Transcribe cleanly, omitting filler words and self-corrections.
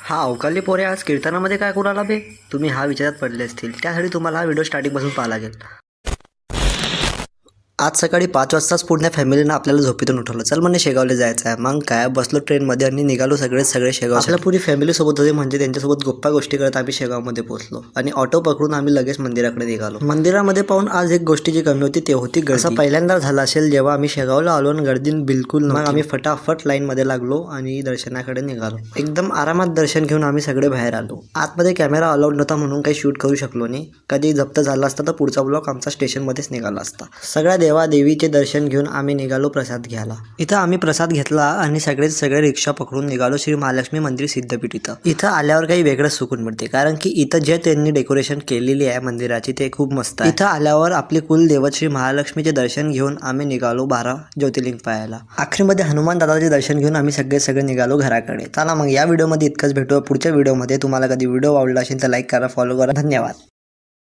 हा अवकाळी पोरे आज कीर्तनामध्ये काय करू आला बे? तुम्ही हा विचारात पडले असतील. त्यासाठी तुम्हाला हा व्हिडिओ स्टार्टिंगपासून पाहावा लागेल. आज सकाळी 5 वाजताच पूर्ण फॅमिलीनं आपल्याला झोपेतून उठवलं. चल म्हणे शेगावला जायचं आहे. मग काय बसलो ट्रेनमध्ये आणि निघालो सगळे शेगाव. आपल्या पुरी फॅमिलीसोबत होते, म्हणजे त्यांच्यासोबत गप्पा गोष्टी करत आम्ही शेगावमध्ये पोहोचलो आणि ऑटो पकडून आम्ही लगेच मंदिराकडे निघालो. मंदिरामध्ये पाहून आज एक गोष्टीची कमी होती, ते होती गर्दी. असं पहिल्यांदा झालं असेल जेव्हा आम्ही शेगावला आलो आणि गर्दी बिलकुल नव्हती. मग आम्ही फटाफट लाईनमध्ये लागलो आणि दर्शनाकडे निघालो. एकदम आरामात दर्शन घेऊन आम्ही सगळे बाहेर आलो. आतमध्ये कॅमेरा अलाउड नव्हता म्हणून काही शूट करू शकलो नाही. कधी जप्त झाला असता तर पुढचा ब्लॉग आमचा स्टेशनमध्येच निघाला असता. सगळ्या देवादेवीचे दर्शन घेऊन आम्ही निघालो प्रसाद घ्यायला. इथं आम्ही प्रसाद घेतला आणि सगळे रिक्षा पकडून निघालो श्री महालक्ष्मी मंदिर सिद्धपीठ. इथं आल्यावर काही वेगळंच सुकून मिळते, कारण की इथं जे त्यांनी डेकोरेशन केलेली आहे मंदिराची ते खूप मस्त आहे. इथं आल्यावर आपली कुलदैवत श्री महालक्ष्मीचे दर्शन घेऊन आम्ही निघालो 12 ज्योतिर्लिंग पाहायला. आखरीमध्ये हनुमान दादाचे दर्शन घेऊन आम्ही सगळे निघालो घराकडे. चला मग या व्हिडिओमध्ये इतकंच, भेटूया पुढच्या व्हिडिओमध्ये. तुम्हाला कधी व्हिडिओ आवडला असेल तर लाईक करा, फॉलो करा. धन्यवाद.